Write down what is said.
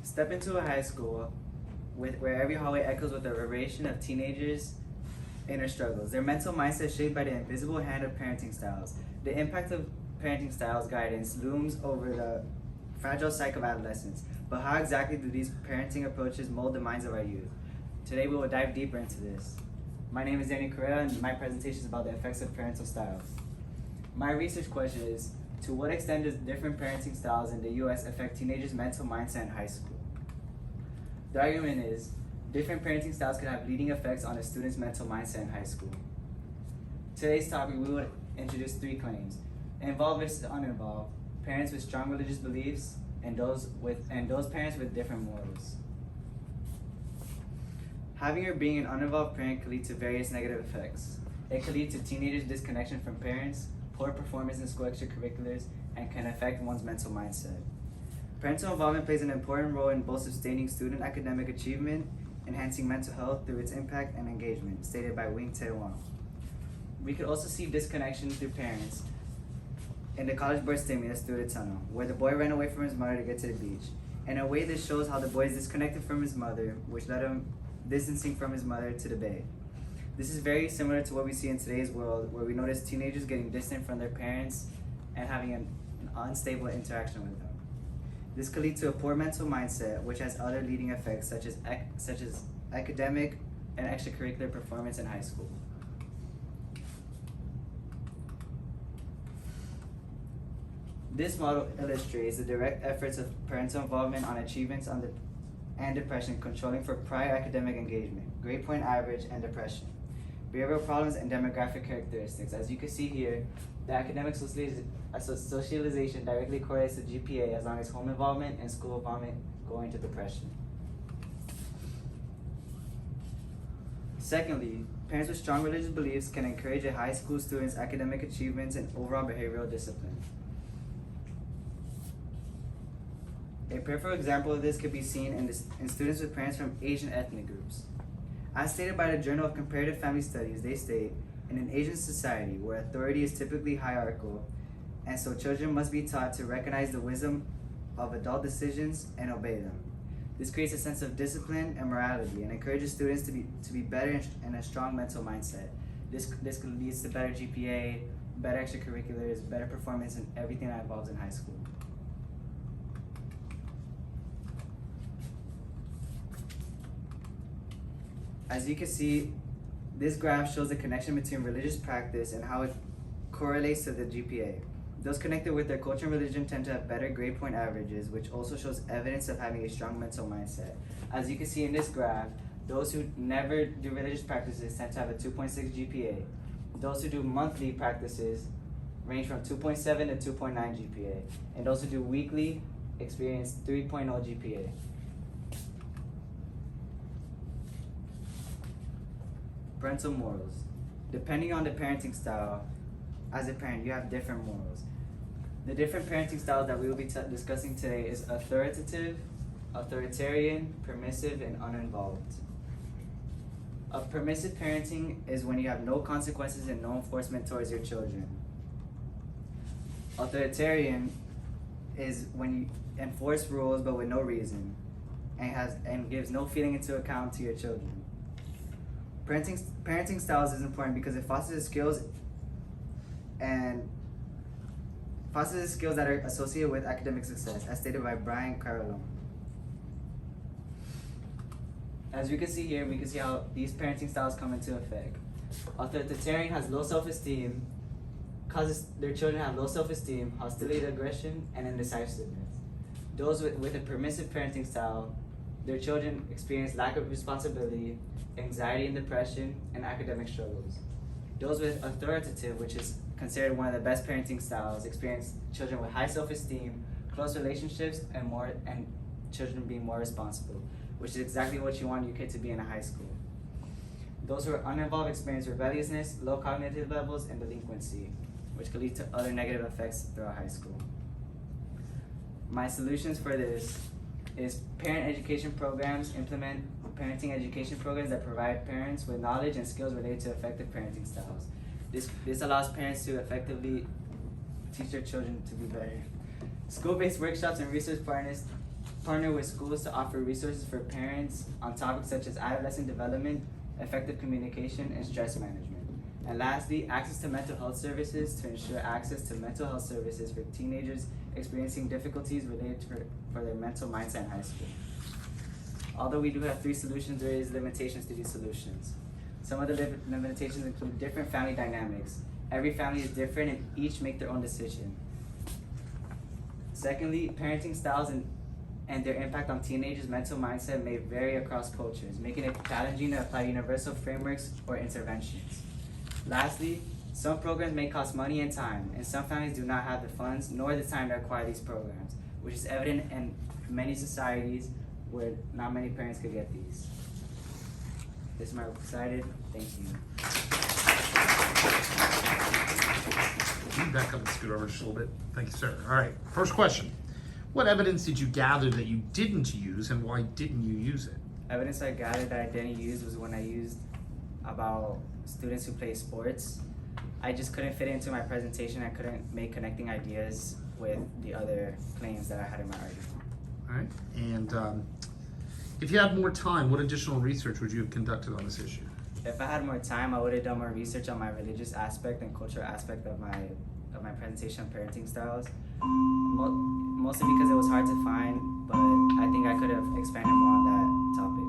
Step into a high school where every hallway echoes with the reverberation of teenagers' inner struggles. Their mental mindset is shaped by the invisible hand of parenting styles. The impact of parenting styles guidance looms over the fragile psyche of adolescence. But how exactly do these parenting approaches mold the minds of our youth? Today we will dive deeper into this. My name is Danny Correa and my presentation is about the effects of parental styles. My research question is, to what extent does different parenting styles in the US affect teenagers' mental mindset in high school? The argument is, different parenting styles can have leading effects on a student's mental mindset in high school. Today's topic, we will introduce three claims: involved versus uninvolved, parents with strong religious beliefs, and those parents with different morals. Having or being an uninvolved parent can lead to various negative effects. It can lead to teenagers' disconnection from parents, poor performance in school extracurriculars, and can affect one's mental mindset. Parental involvement plays an important role in both sustaining student academic achievement, enhancing mental health through its impact and engagement, stated by Wing Tae Wang. We could also see disconnection through parents in the College Board stimulus through the tunnel, where the boy ran away from his mother to get to the beach. In a way, this shows how the boy is disconnected from his mother, which led him distancing from his mother to the bay. This is very similar to what we see in today's world, where we notice teenagers getting distant from their parents and having an unstable interaction with them. This could lead to a poor mental mindset, which has other leading effects such as academic and extracurricular performance in high school. This model illustrates the direct efforts of parental involvement on achievements and depression, controlling for prior academic engagement, grade point average, and depression. Behavioral problems and demographic characteristics. As you can see here, the academic socialization directly correlates to GPA as long as home involvement and school involvement go into depression. Secondly, parents with strong religious beliefs can encourage a high school student's academic achievements and overall behavioral discipline. A peripheral example of this could be seen in students with parents from Asian ethnic groups. As stated by the Journal of Comparative Family Studies, they state, in an Asian society where authority is typically hierarchical, and so children must be taught to recognize the wisdom of adult decisions and obey them. This creates a sense of discipline and morality and encourages students to be better and a strong mental mindset. This leads to better GPA, better extracurriculars, better performance in everything that involves in high school. As you can see, this graph shows the connection between religious practice and how it correlates to the GPA. Those connected with their culture and religion tend to have better grade point averages, which also shows evidence of having a strong mental mindset. As you can see in this graph, those who never do religious practices tend to have a 2.6 GPA. Those who do monthly practices range from 2.7 to 2.9 GPA. And those who do weekly experience 3.0 GPA. Parental morals. Depending on the parenting style, as a parent, you have different morals. The different parenting styles that we will be discussing today is authoritative, authoritarian, permissive, and uninvolved. A permissive parenting is when you have no consequences and no enforcement towards your children. Authoritarian is when you enforce rules but with no reason and gives no feeling into account to your children. Parenting styles is important because it fosters skills that are associated with academic success, as stated by Brian Carolone. As we can see here, we can see how these parenting styles come into effect. Authoritarian has low self-esteem, causes their children to have low self-esteem, hostility, aggression, and indecisiveness. Those with a permissive parenting style, their children experience lack of responsibility, anxiety and depression, and academic struggles. Those with authoritative, which is considered one of the best parenting styles, experience children with high self-esteem, close relationships, and children being more responsible, which is exactly what you want your kid to be in a high school. Those who are uninvolved experience rebelliousness, low cognitive levels, and delinquency, which could lead to other negative effects throughout high school. My solutions for this is parent education programs. Implement parenting education programs that provide parents with knowledge and skills related to effective parenting styles. This allows parents to effectively teach their children to be better. School-based workshops and research partners partner with schools to offer resources for parents on topics such as adolescent development, effective communication, and stress management. And lastly, access to mental health services to ensure access to mental health services for teenagers experiencing difficulties related for their mental mindset in high school. Although we do have 3 solutions, there is limitations to these solutions. Some of the limitations include different family dynamics. Every family is different and each make their own decision. Secondly, parenting styles and their impact on teenagers' mental mindset may vary across cultures, making it challenging to apply universal frameworks or interventions. Lastly, some programs may cost money and time, and some families do not have the funds nor the time to acquire these programs, which is evident in many societies where not many parents could get these. This is my decided. Thank you. Can you back up and scoot over just a little bit? Thank you, sir. All right, first question. What evidence did you gather that you didn't use, and why didn't you use it? Evidence I gathered that I didn't use was when I used about students who play sports. I just couldn't fit it into my presentation. I couldn't make connecting ideas with the other claims that I had in my argument. All right, and if you had more time, what additional research would you have conducted on this issue? If I had more time, I would have done more research on my religious aspect and cultural aspect of my presentation on parenting styles. Mostly because it was hard to find, but I think I could have expanded more on that topic.